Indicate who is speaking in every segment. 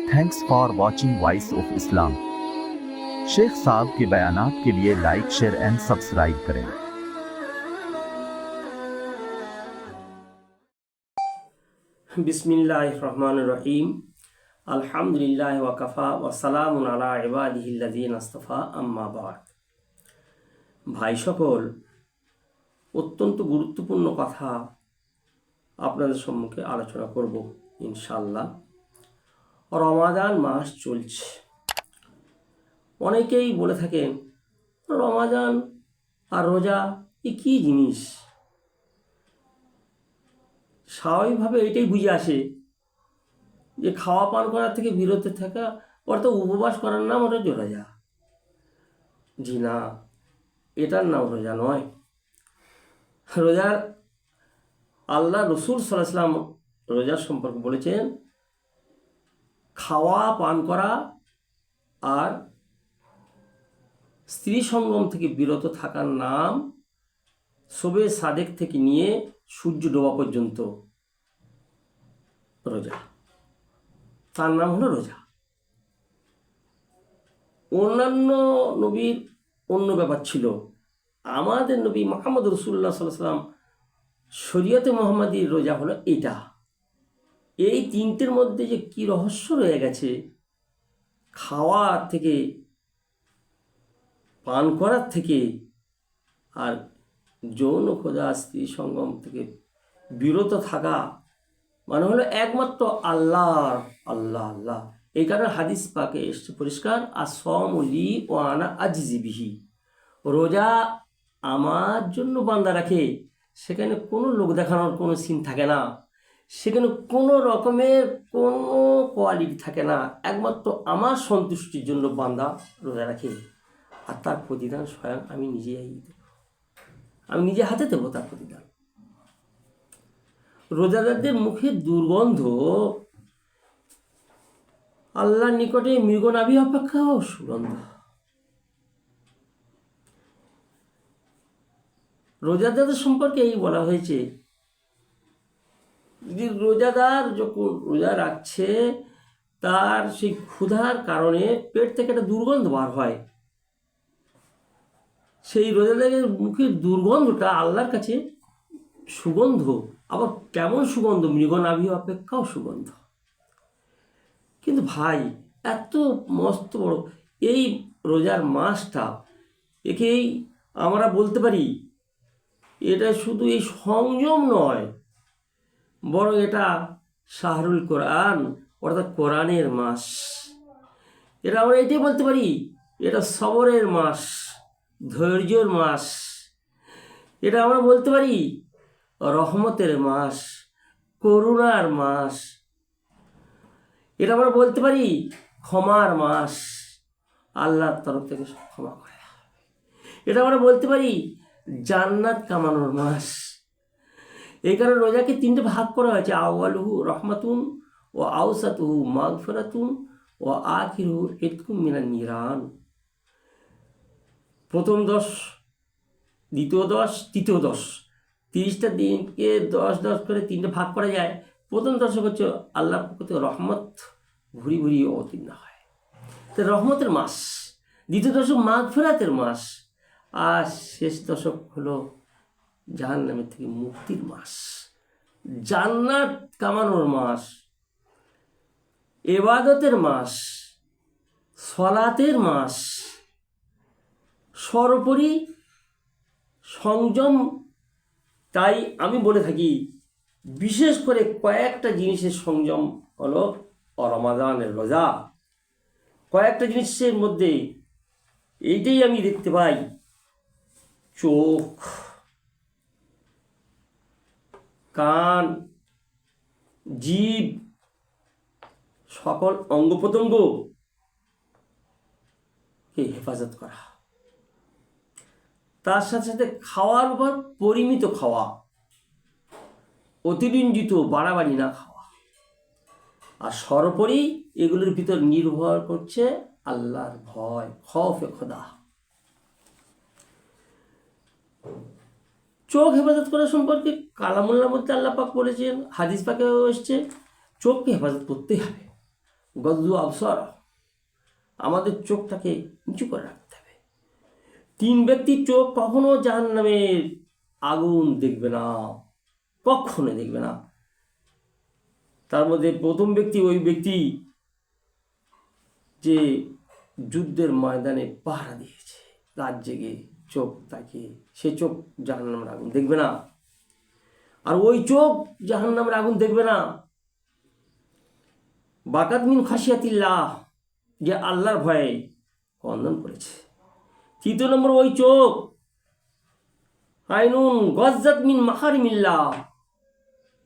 Speaker 1: Thanks for watching Voice of Islam. शेख साहब के बयानात के लिए लाइक, शेयर एंड सब्सक्राइब करें।
Speaker 2: बिस्मिल्लाहिर्रहमानिर्रहीम। अल्हम्दुलिल्लाहि व कफ़ा व सलामुन अला इबादिहिल्लज़ीना इस्तफ़ा अम्मा बाद। ভাই সকল, অত্যন্ত গুরুত্বপূর্ণ কথা আপনাদের সম্মুখে আলোচনা করব ইনশাআল্লাহ। রমাদান মাস চলছে। অনেকেই বলে থাকেন রমাদান আর রোজা এ কী জিনিস। স্বাভাবিকভাবে এটাই বুঝে আসে যে খাওয়া পান করার থেকে বিরত থাকা অর্থাৎ উপবাস করার নাম ওটা রোজা। জি না, এটার নাম রোজা নয়। রোজার আল্লাহ রসুল সাল্লাল্লাহু আলাইহি ওয়াসাল্লাম রোজার সম্পর্কে বলেছেন, খাওয়া পান করা আর স্ত্রী সঙ্গম থেকে বিরত থাকার নাম শবে সাদেক থেকে নিয়ে সূর্য ডোবা পর্যন্ত রোজা, তার নাম হলো রোজা। অন্যান্য নবীর অন্য ব্যাপার ছিল, আমাদের নবী মুহাম্মদ রাসূলুল্লাহ সাল্লাল্লাহু আলাইহি ওয়াসাল্লাম শরীয়তে মুহাম্মাদির রোজা হলো এটা। এই তিনটের মধ্যে যে কি রহস্য রয়ে গেছে, খাওয়া থেকে, পান করার থেকে আর যৌন খোঁজা স্ত্রী সঙ্গম থেকে বিরত থাকা মানে হলো একমাত্র আল্লাহ আল্লাহ আল্লাহ। এই কারণে হাদিস পাকে এসছে পরিষ্কার, আসওমু লি ওয়া আনা আজজি বিহি। রোজা আমার জন্য বান্দা রাখে, সেখানে কোনো লোক দেখানোর কোনো সিন থাকে না, সেখানে কোনো রকমের কোনো কোয়ালিটি থাকে না। একমাত্র আমার সন্তুষ্টির জন্য বান্দা রোজা রাখে, আর তার প্রতিদান স্বয়ং আমি নিজে হাতে দেবো তার প্রতিদান। রোজাদারদের মুখের দুর্গন্ধ আল্লাহর নিকটে মৃগনাভি অপেক্ষাও সুগন্ধ। রোজাদারদের সম্পর্কে এই বলা হয়েছে, যদি রোজাদার যখন রোজা রাখছে তার সেই ক্ষুধার কারণে পেট থেকে একটা দুর্গন্ধ বার হয়, সেই রোজাদারের মুখের দুর্গন্ধটা আল্লাহর কাছে সুগন্ধ। আবার কেমন সুগন্ধ, মৃগনাভি অপেক্ষাও সুগন্ধ। কিন্তু ভাই, এত মস্ত বড় এই রোজার মাসটা, একেই আমরা বলতে পারি এটা শুধু এই সংযম নয়, বরং এটা শাহরুল কোরআন অর্থাৎ কোরআনের মাস। এটা আমরা এটাই বলতে পারি, এটা সবরের মাস, ধৈর্যের মাস। এটা আমরা বলতে পারি রহমতের মাস, করুণার মাস। এটা আমরা বলতে পারি ক্ষমার মাস, আল্লাহর তরফ থেকে ক্ষমা করে। এটা আমরা বলতে পারি জান্নাত কামানোর মাস। এই কারণে রোজাকে তিনটে ভাগ করা হয়েছে, আউয়ালুহু রহমাতুন ও আউসাতুহু মাগফিরাতুন ও আখিরুহু ইতকুম মিনান নিরান। প্রথম 10, দ্বিতীয় 10, তৃতীয় 10, 30টা দিনকে 10 করে তিনটে ভাগ করা যায়। প্রথম 10 হচ্ছে আল্লাহর পক্ষ থেকে রহমত ভুরি ভুরি অবতীর্ণ হয়, তো রহমতের মাস। দ্বিতীয় 10 মাগফিরাতের মাস, আর শেষ 10 হলো জাহান্নামের থেকে মুক্তির মাস, জান্নাত কামানোর মাস, ইবাদতের মাস, সলাতের মাস, সর্বোপরি সংযম। তাই আমি বলে থাকি, বিশেষ করে কয়েকটা জিনিসের সংযম হলো রমাদানের রোজা। কয়েকটা জিনিসের মধ্যে এইটাই আমি দেখতে পাই, চোখ, কান, জিভ, সকল অঙ্গ প্রত্যঙ্গকে হেফাজত করা। তার সাথে সাথে খাওয়ার উপর পরিমিত খাওয়া, অতিরঞ্জিত বাড়াবাড়ি না খাওয়া। আর সর্বোপরি এগুলোর ভিতর নির্ভর করছে আল্লাহর ভয়, খৌফে খোদা। চোখ হেফাজত করা সম্পর্কে কালামুল্লাহর মধ্যে আল্লাহ পাক বলেছেন, হাদিস পাকেও এসছে, চোখকে হেফাজত করতেই হবে। গজ্জু আবসার, আমাদের চোখটাকে নিচু করে রাখতে হবে। 3 ব্যক্তির চোখ কখনো জাহান্নামের আগুন দেখবে না, কখনো দেখবে না। তার মধ্যে প্রথম ব্যক্তি ওই ব্যক্তি যে যুদ্ধের ময়দানে পাহারা দিয়েছে, রাত জেগে চোখ তাকিয়ে, সে চোখ জাহান্নামের আগুন দেখবে না। আর ওই চোখ জাহান্নামের আগুন দেখবে না বাকাত মিন খাশিয়াতিল্লাহ, যে আল্লাহর ভয়ে ক্রন্দন করেছে। 3 নম্বর, ওই চোখ আইনুন গজ্জাত মিন মাহারিমিল্লাহ,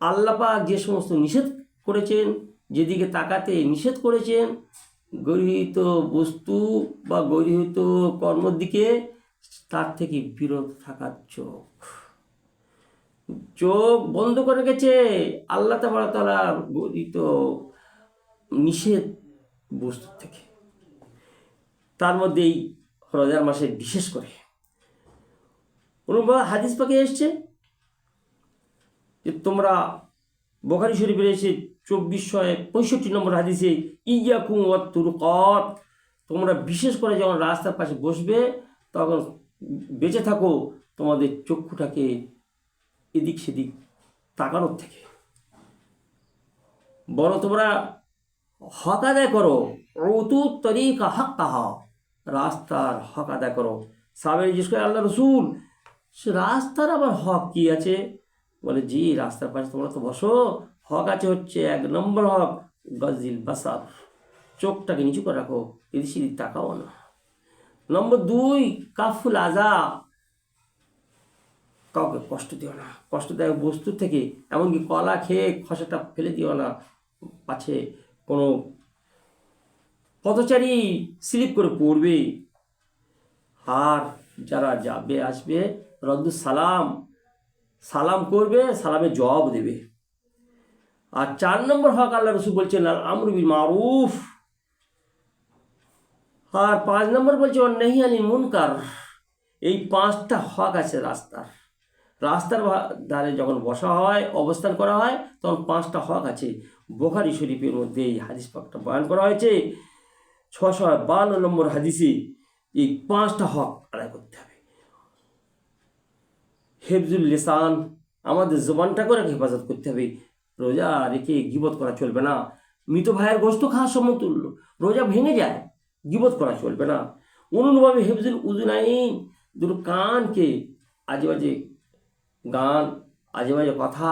Speaker 2: আল্লাহ পাক যে সমস্ত নিষেধ করেছেন, যেদিকে তাকাতে নিষেধ করেছেন, গৃহীত বস্তু বা গৃহীত কর্মের দিকে, তার থেকে বিরত থাকার চোখ। চোখ বন্ধ করে গেছে আল্লাহ তাআলা গৃহীত নিষেধ বস্তু থেকে। তার মধ্যেই রোজার মাসে বিশেষ করে হাদিস পাকে এসছে যে তোমরা, বুখারী শরীফের এসে 2465 নম্বর হাদিসে, ইয়াকুম ওয়াত তুরকাত, তোমরা বিশেষ করে যখন রাস্তার পাশে বসবে তখন বেঁচে থাকো তোমাদের চক্ষুটাকে এদিক সেদিক তাকানোর থেকে, বরং তোমরা হক আদায় করো। ওতু তরিকা হাক্কাহা, রাস্তার হক আদায় করো। সাহাবায়ে জিজ্ঞেস করে, আল্লাহ রসুল, সে রাস্তার আবার হক কি আছে? বলে, জি, রাস্তার পাশে তোমরা তো বসো, হক আছে হচ্ছে 1 নম্বর হক গজিল বাসার, চোখটাকে নিচু করে রাখো, এদিক সেদিক তাকাও না। নম্বর 2 কাফুল আজা, কাউকে কষ্ট দিও না, কষ্টদায়ক বস্তু থেকে, এমনকি কলা খেয়ে খসাটা ফেলে দিও না, পাছে কোনো পথচারী স্লিপ করে পড়বে। আর যারা যাবে আসবে, রদ্দুস সালাম, সালাম করবে, সালামের জবাব দেবে। আর 4 নম্বর হক আল্লাহ রসুল বলছেন আল আমরু বিল মারুফ। আর 5 নম্বর বলছে নাহি আনিল মুনকার। এই 5টা হক আছে রাস্তার। রাস্তার ধারে যখন বসা হয়, অবস্থান করা হয়, তখন 5টা হক আছে। বুখারী শরীফের মধ্যে এই হাদিস পাকটা বয়ান করা হয়েছে। 652 নম্বর হাদিসে এই 5টা হক আদায় করতে হবে। হেফজুল লিসান, আমাদের জবানটা করে হেফাজত করতে হবে। রোজা রেখে গীবত করা চলবে না। মৃত ভাইয়ের গোশত খাওয়ার সমতুল্য, রোজা ভেঙে যায়, গীবত করা চলবে না। অনুরূপভাবে হেফজুল উযুনাইন, দুটো কানকে আজে বাজে গান, আজে বাজে কথা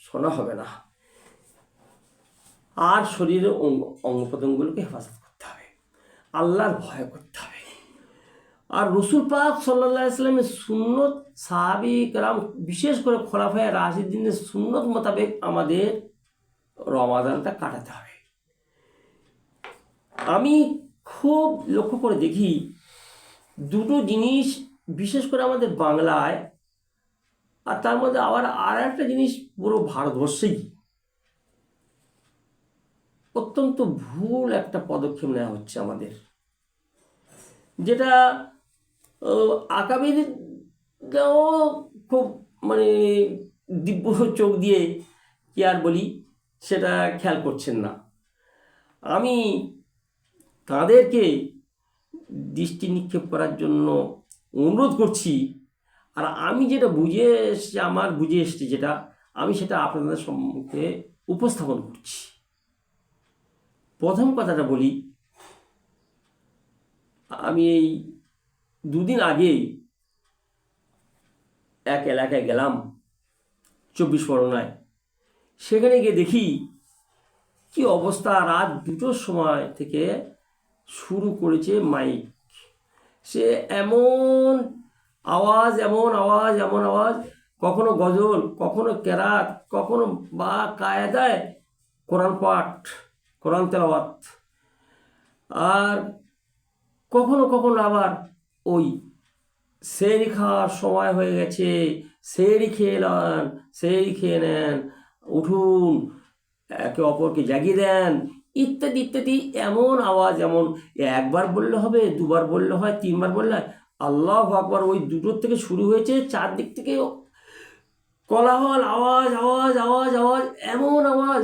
Speaker 2: শোনা হবে না। আর শরীরের অঙ্গ প্রত্যঙ্গগুলোকে হেফাজত করতে হবে, আল্লাহর ভয় করতে হবে। আর রসুল পাক সাল্লাল্লাহু আলাইহি ওয়াসাল্লামের সুন্নত, সাহাবী কেরাম, বিশেষ করে খোলাফায়ে রাশিদিনের সুন্নত মোতাবেক আমাদের রমাদানটা কাটাতে হবে। আমি খুব লক্ষ্য করে দেখি দুটো জিনিস, বিশেষ করে আমাদের বাংলায়, আর তার মধ্যে আবার আর একটা জিনিস পুরো ভারতবর্ষেই অত্যন্ত ভুল একটা পদক্ষেপ নেওয়া হচ্ছে আমাদের, যেটা আকাবিররাও খুব মানে দিব্য চোখ দিয়ে কি আর বলি, সেটা খেয়াল করছেন না। আমি তাদেরকে দৃষ্টি নিক্ষেপ করার জন্য অনুরোধ করছি। আর আমি যেটা বুঝে এসেছি, আমার বুঝে এসেছি যেটা, আমি সেটা আপনাদের সম্মুখে উপস্থাপন করছি। প্রথম কথাটা বলি, আমি এই 2 দিন আগেই এক এলাকায় গেলাম 24 পরগনায়। সেখানে গিয়ে দেখি কি অবস্থা। রাত 2টোর সময় থেকে শুরু করেছে মাইক, সে এমন আওয়াজ, এমন আওয়াজ, এমন আওয়াজ, কখনো গজল, কখনো কেরাত, কখনো বা কায়দায় কোরআন পাঠ, কোরআন তেলাওয়াত, আর কখনো কখনো আবার ওই সেহরি খাওয়ার সময় হয়ে গেছে, সেহরি খেয়ে নেন, সেহরি খেয়ে নেন, উঠুন, একে অপরকে জাগিয়ে দেন, ইত্যাদি ইত্যাদি। এমন আওয়াজ, এমন একবার বললে হবে, 2বার বললে হয়, 3বার বললে হয়। আল্লাহু আকবার। ওই 2টোর থেকে শুরু হয়েছে, 4 দিক থেকে কোলাহল, আওয়াজ আওয়াজ আওয়াজ আওয়াজ, এমন আওয়াজ,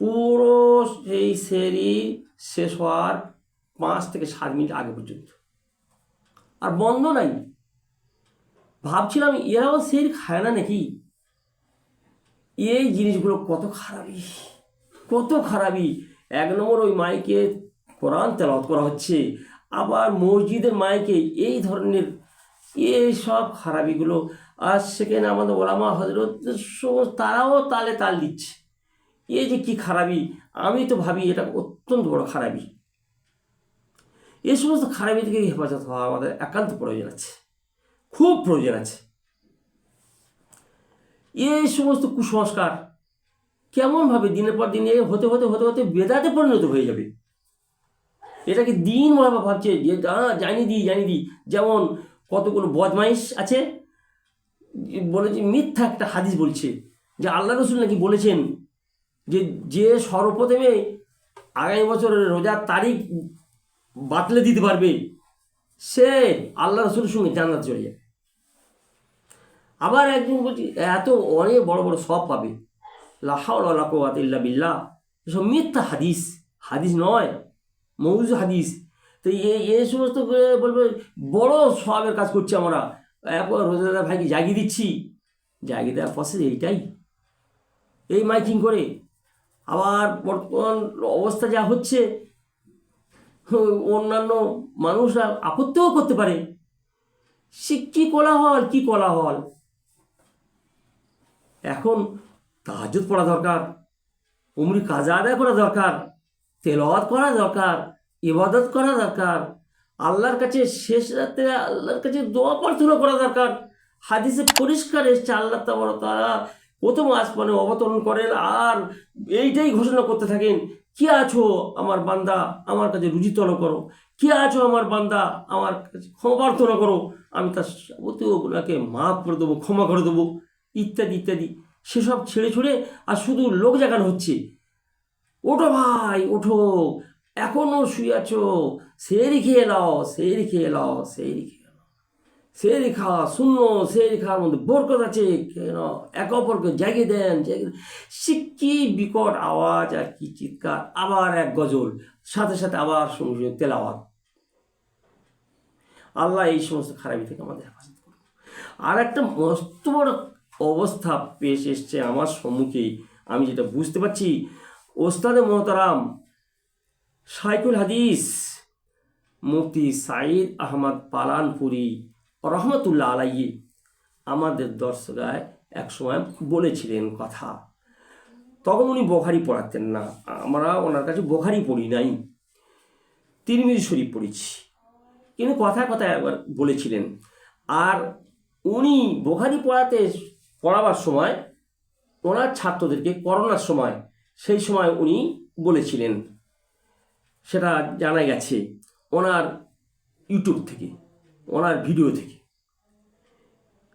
Speaker 2: পুরো সেই সেহরি শেষ হওয়ার 5 থেকে 7 মিনিট আগে পর্যন্ত, আর বন্ধ নাই। ভাবছিলাম এরাও সেহরি খায় না নাকি। এই জিনিসগুলো কত খারাপই, কত খারাপই। 1 নম্বর ওই মাইকে কোরআন তেলাওয়াত করা হচ্ছে, আবার মসজিদের মাইকে এই ধরনের এই সব খারাপিগুলো। আর সেখানে আমাদের ওলামা হজরত তারাও তালে তাল দিচ্ছে। এই যে কি খারাপি, আমি তো ভাবি এটা অত্যন্ত বড় খারাপি। এই সমস্ত খারাপি থেকে হেফাজত হওয়া আমাদের একান্ত প্রয়োজন আছে, খুব প্রয়োজন আছে। এই সমস্ত কুসংস্কার কেমনভাবে দিনের পর দিন হতে হতে হতে হতে বেদাতে পরিণত হয়ে যাবে। এটাকে দিন ভাবছে যে জানি দিই। যেমন কতগুলো বদমাইশ আছে, বলেছে মিথ্যা একটা হাদিস বলছে যে আল্লাহ রসুল নাকি বলেছেন যে সর্বপ্রথমে আগামী বছরের রোজার তারিখ বাতলে দিতে পারবে সে আল্লাহ রসুলের সঙ্গে জান্নাত চলে যাবে। আবার একজন বলছি এত অনেক বড় বড় সব পাবে, লা হাওলা ওয়ালা কুওয়াতা ইল্লা বিল্লাহ। এসব মিথ্যা হাদিস, হাদিস নয়, মৌজু হাদিস। তো এই সমস্ত বলবে বড় সওয়াবের কাজ করছি আমরা, একবার রোজাদার ভাইকে জাগিয়ে দিচ্ছি। জাগিয়ে দেওয়ার প্রসেস এইটাই, এই মাইকিং করে। আবার বর্তমান অবস্থা যা হচ্ছে, অন্যান্য মানুষরা আপত্তিও করতে পারে। সে কী কোলাহল। এখন তাহাজ্জুদ পড়া দরকার, উমরি কাজা আদায় করা দরকার, তেলাওয়াত করা দরকার, ইবাদত করা দরকার, আল্লাহর কাছে শেষ রাতে আল্লাহর কাছে দোয়া প্রার্থনা করা দরকার। হাদিসে পরিষ্কার এসছে আল্লাহ তাআলা প্রথম আসমানে অবতরণ করেন আর এইটাই ঘোষণা করতে থাকেন, কে আছো আমার বান্দা আমার কাছে রুজি তলব করো, কে আছো আমার বান্দা আমার কাছে ক্ষমা প্রার্থনা করো, আমি তার যাবতীয় গুনাহকে মাফ করে দেবো, ক্ষমা করে দেবো, ইত্যাদি ইত্যাদি। সেসব ছেড়ে ছুড়ে আর শুধু লোক জাগানো হচ্ছে। ওঠো ভাই ওঠো, এখনও শুয়ে আছো, সেহরি খেয়ে নাও, সেহরি খাওয়া শূন্য, সেহরি খাওয়ার মধ্যে বরকত আছে, কেন একে অপরকে জাগিয়ে দেন। সে কি বিকট আওয়াজ আর কি চিৎকার, আবার এক গজল, সাথে সাথে আবার সঙ্গে তেলাওয়াত। আল্লাহ এই সমস্ত খারাপি থেকে আমাদের হেফাজত করুন। আর একটা মস্ত বড় অবস্থা পেশ এসছে আমার সম্মুখে, আমি যেটা বুঝতে পারছি, ওস্তাদে মোহতারাম শাইখুল হাদিস মুফতি সাঈদ আহমদ পালানপুরি রহমতুল্লাহ আলাইহি আমাদের দর্শকায় একসময় বলেছিলেন কথা। তখন উনি বুখারী পড়াতেন না, আমরা ওনার কাছে বুখারী পড়ি নাই, তিরমিজি শরীফ পড়েছি, কিন্তু কথায় কথায় একবার বলেছিলেন। আর উনি বুখারী পড়াবার সময় ওনার ছাত্রদেরকে করোনার সময়, সেই সময় উনি বলেছিলেন, সেটা জানা গেছে ওনার ইউটিউব থেকে, ওনার ভিডিও থেকে।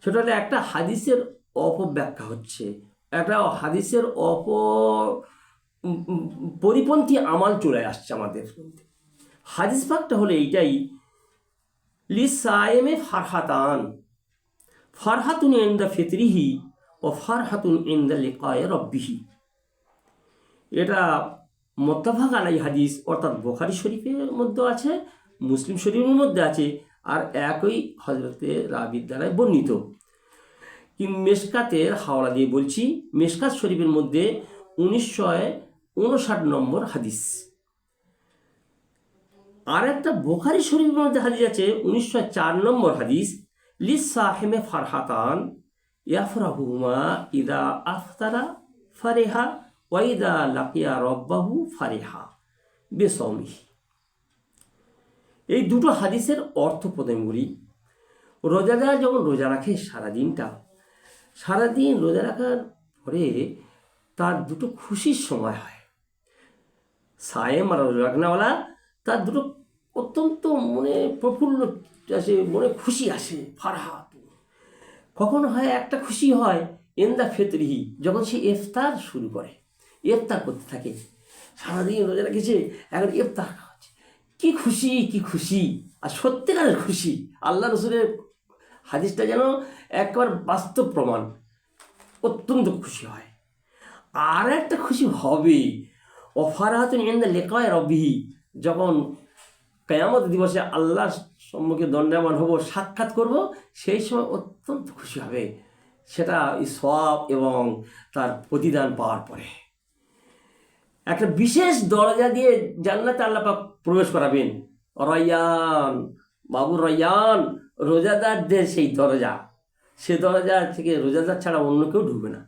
Speaker 2: সেটা হলে একটা হাদিসের অপব্যাখ্যা হচ্ছে, একটা হাদিসের পরিপন্থী আমাল চলে আসছে আমাদের মধ্যে। হাদিস ভাগটা হলো এইটাই, লিসায়েমে ফারহাতুন ইনদা ফিতরিহি ও ফারহাতুন ইনদা লিকায়ে রব্বিহি। এটা মুত্তাফাক আলাই হাদিস, অর্থাৎ বুখারী শরীফের মধ্যে আছে, মুসলিম শরীফের মধ্যে আছে, আর একই হজরতে রাবির দ্বারায় বর্ণিত। কিন্তু মেশকাতের হাওলা দিয়ে বলছি, মেশকাত শরীফের মধ্যে 1959 নম্বর হাদিস। আর একটা বুখারী শরীফের মধ্যে হাদিস আছে 1904 নম্বর হাদিস, লিসাহিমে ফারহাতান ইয়াফরাহুমা ইদা আফতারা ফারিহা ওয়াইদা লাকিয়া রব্বাহু ফারিহা বেসৌমিহি। এই দুটো হাদিসের অর্থ প্রদান করি। রোজাদার যখন রোজা রাখে সারাদিন রোজা রাখার পরে তার দুটো খুশির সময় হয়। সায়েম আর রোজা রাখনাওয়ালা তার দুটো অত্যন্ত মনে প্রফুল্ল আসে, মনে খুশি আসে, ফারহা। কখন হয় একটা খুশি হয় ইনদা ফিতরিহি, যখন সে ইফতার শুরু করে, ইফতার করতে থাকে। সারাদিন রোজা রেখেছে, এখন ইফতার খাওয়াচ্ছে, কি খুশি, আর সত্যিকারের খুশি। আল্লাহ রসুলের হাদিসটা যেন একবার বাস্তব প্রমাণ, অত্যন্ত খুশি হয়। আর একটা খুশি হবে অফারাহাতুন ইনদা লিকায়ে রব্বিহি, যখন কিয়ামত দিবসে আল্লাহর সম্মুখে দণ্ডায়মান হব, সাক্ষাৎ করব, সেই সময় অত্যন্ত খুশি হবে, সেটা এই সওয়াব এবং তার প্রতিদান পাওয়ার পরে। একটা বিশেষ দরজা দিয়ে জান্নাতে আল্লাহ পাক প্রবেশ করাবেন। রয়্যান, বাবু রয়্যান, রোজাদারদের সেই দরজা, সে দরজা থেকে রোজাদার ছাড়া অন্য কেউ ঢুকবে না।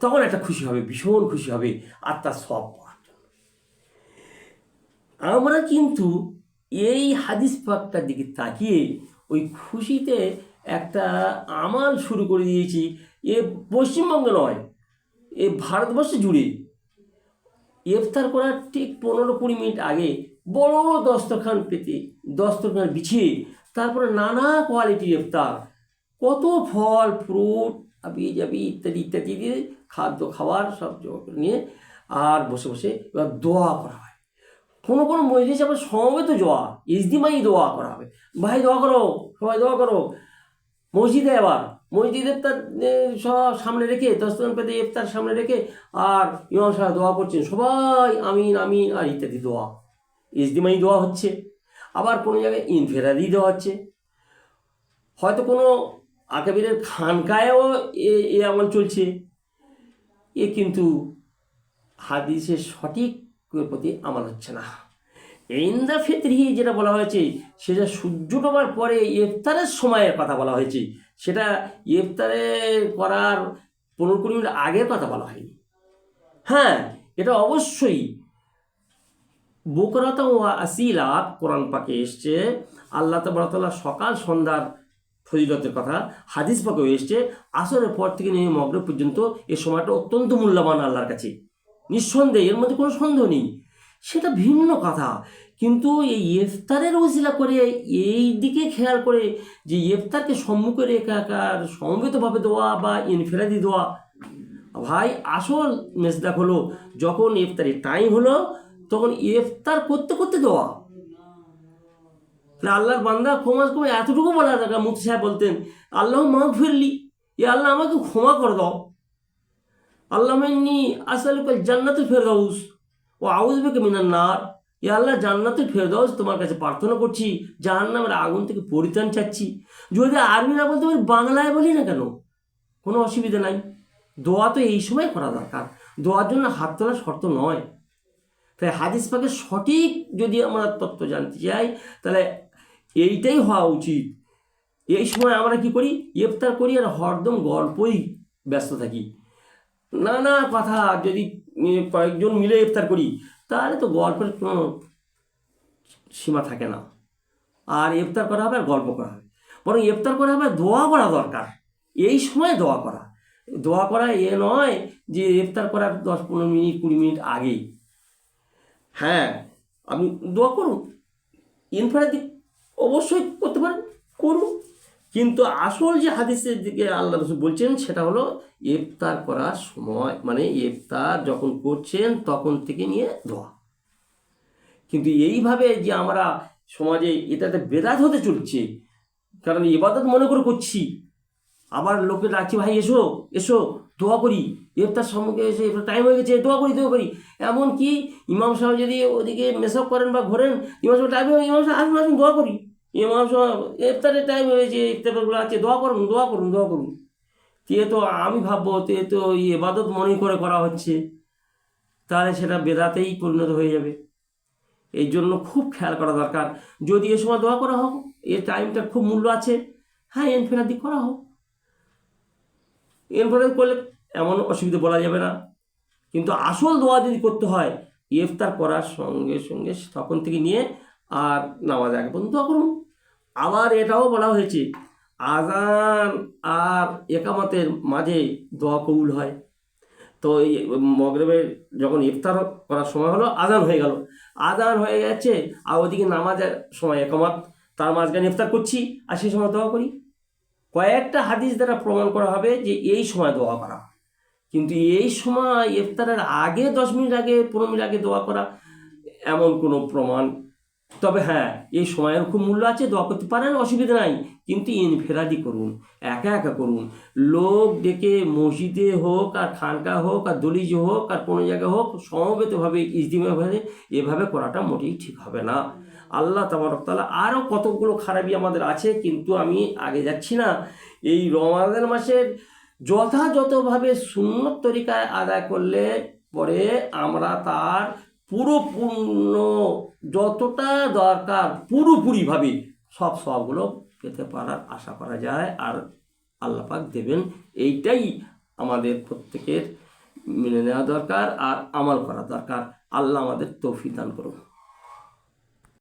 Speaker 2: তখন একটা খুশি হবে, ভীষণ খুশি হবে, আর তার সওয়াব পাওয়ার জন্য। আমরা কিন্তু এই হাদিস পাকটার দিকে তাকিয়ে ওই খুশিতে একটা আমাল শুরু করে দিয়েছি। এ পশ্চিমবঙ্গে নয়, এ ভারতবর্ষে জুড়ে। ইফতার করার ঠিক 15-20 মিনিট আগে বড় দস্তরখান পেতে, দস্তরখান বিছিয়ে, তারপরে নানা কোয়ালিটির ইফতার, কত ফল, ফ্রুট, আবি জাবি ইত্যাদি ইত্যাদি দিয়ে খাদ্য খাবার সব নিয়ে আর বসে বসে এবার দোয়া করা হয়। কোনো কোনো মজলিস আবার সমবেত দোয়া, ইজতিমাই দোয়া করা হবে। ভাই দোয়া করো, সবাই দোয়া করো। মসজিদে আবার মসজিদে ইফতার সব সামনে রেখে, দস্তরখান পেতে ইফতার সামনে রেখে, আর ইমাম সাহেব দোয়া করছেন, সবাই আমিন আমিন আর ইত্যাদি দোয়া, ইজতিমাই দোয়া হচ্ছে। আবার কোনো জায়গায় ইনফেরাদি দেওয়া হচ্ছে, হয়তো কোনো আকাবিরের খানকায়ও এ আমল চলছে। এ কিন্তু হাদিসের সঠিক প্রতি আমল হচ্ছে না। ইনদা ফিতরি যেটা বলা হয়েছে, সেটা সূর্য ডোবার পরে ইফতারের সময়ের কথা বলা হয়েছে, সেটা ইফতারে করার 15-20 মিনিট আগের কথা বলা হয়নি। হ্যাঁ, এটা অবশ্যই বুকরাতা ও আসিলাত কোরআন পাকে এসছে, আল্লাহ তাআলা সকাল সন্ধ্যার ফজিলতের কথা হাদিস পাকেও এসছে। আসরের পর থেকে নিয়ে মাগরিব পর্যন্ত এই সময়টা অত্যন্ত মূল্যবান আল্লাহর কাছে, নিঃসন্দেহে, এর মধ্যে কোনো সন্দেহ নেই। সেটা ভিন্ন কথা, কিন্তু এই ইফতারের ওসিলা করে এই দিকে খেয়াল করে যে ইফতারকে সম্মুখে রেখে সমবেতভাবে দোয়া বা ইনফেরাদি দোয়া, ভাই আসল মেসদাক হলো যখন ইফতারের টাইম হলো তখন ইফতার করতে করতে দোয়া। আল্লাহর বান্দা ক্ষমা করে এতটুকু বলা দরকার। মুফতি সাহেব বলতেন, আল্লাহ মাগফিরলি, এ আল্লাহ আমাকে ক্ষমা করে দাও, আল্লাহুম্মা ইন্নী আসআলুকাল জান্নাতুল ফিরদাউস ও আউযু বিকা মিনান নার, এ আল্লাহ জান্নাতুল ফিরদাউস তোমার কাছে প্রার্থনা করছি, জাহান্নামের আগুন থেকে পরিত্রাণ চাচ্ছি। যদি আরবি না বলতে পারি, বাংলায় বলি না কেন, কোনো অসুবিধা নাই। দোয়া তো এই সময় করা দরকার, দোয়ার জন্য হাত তোলা শর্ত নয়। তাই হাদিস পাকের সঠিক যদি আমরা তত্ত্ব জানতে চাই, তাহলে এইটাই হওয়া উচিত। এই সময় আমরা কি করি, ইফতার করি আর হরদম গল্পই ব্যস্ত থাকি, নানা কথা। যদি কয়েকজন মিলে ইফতার করি তাহলে তো গল্পের কোনো সীমা থাকে না। আর ইফতার করা হবে আর গল্প করা হবে, বরং ইফতার করা হবে, দোয়া করা দরকার। এই সময় দোয়া করা, দোয়া করা এ নয় যে ইফতার করার 10-15 মিনিট 20 মিনিট আগেই। হ্যাঁ, আপনি দোয়া করুন, ইনফেরাদি অবশ্যই করতে পারেন, করুন, কিন্তু আসল যে হাদিসের দিকে আল্লাহ রাসূল বলছেন সেটা হলো ইফতার করার সময়, মানে ইফতার যখন করছেন তখন থেকে নিয়ে দোয়া। কিন্তু এইভাবে যে আমরা সমাজে এটাতে বেদাত হতে চলছে, কারণ ইবাদত মনে করে করছি, আবার লোকে ডাকছি, ভাই এসো এসো দোয়া করি, ইফতার সম্মুখে এসে টাইম হয়ে গেছে, দোয়া করি দোয়া করি। এমনকি ইমাম সাহেব যদি ওদিকে মেসঅপ করেন বা ঘোরেন, ইমাম সাহেব টাইম, ইমাম সাহেব আসুন আসুন দোয়া করি, ইমাম সাহেব ইফতারের টাইম হয়েছে, ইফতারগুলো আছে, দোয়া করুন দোয়া করুন দোয়া করুন। তে তো আমি ভাববো তে তো ইবাদত মনে করে করা হচ্ছে, তাহলে সেটা বেদাতেই পরিণত হয়ে যাবে। এই জন্য খুব খেয়াল করা দরকার। যদি এ সময় দোয়া করা হোক, এর টাইমটা খুব মূল্য আছে, হ্যাঁ ইনফেরাদি করা হোক, ইনফেরাদি করলে এমন অসুবিধা বলা যাবে না। কিন্তু আসল দোয়া যদি করতে হয়, ইফতার করার সঙ্গে সঙ্গে তখন থেকে নিয়ে আর নামাজ আগে পর্যন্ত দোয়া করুন। আবার এটাও বলা হয়েছে, আযান আর একামতের মাঝে দোয়া কবুল হয়। তো এই মাগরিবের যখন ইফতার করার সময় হলো, আযান হয়ে গেল, আযান হয়ে গেছে, আর ওদিকে নামাজের সময় একামত, তার মাঝখানে ইফতার করছি আর সেই সময় দোয়া করি। কয়েকটা হাদিস দ্বারা প্রমাণ করা হবে যে এই সময় দোয়া করা। কিন্তু এই সময় ইফতারের আগে 10 মিনিট আগে 15 মিনিট আগে দোয়া করা, এমন কোনো প্রমাণ তবে হ্যাঁ, এই সময়ের খুব মূল্য আছে, দোয়া করতে পারেন, অসুবিধা নাই, কিন্তু ইনফেরাদি করুন, একা একা করুন। লোক ডেকে মসজিদে হোক আর খানকা হোক আর দলিজে হোক আর কোনো জায়গায় হোক সমবেতভাবে ইজতিমাভাবে এভাবে করাটা মোটেই ঠিক হবে না। আল্লাহ তাবারক তাআলা আরও কতগুলো খারাপি আমাদের আছে, কিন্তু আমি আগে যাচ্ছি না। এই রমাদান মাসের যথাযথভাবে সুন্নত তরিকায় আদায় করলে পরে আমরা তার পুরোপূর্ণ যতটা দরকার পুরোপুরিভাবে সব সবগুলো পেতে পারার আশা করা যায়, আর আল্লাহ পাক দেবেন। এইটাই আমাদের প্রত্যেকের মেনে নেওয়া দরকার আর আমল করা দরকার। আল্লাহ আমাদের তৌফিক দান করুন।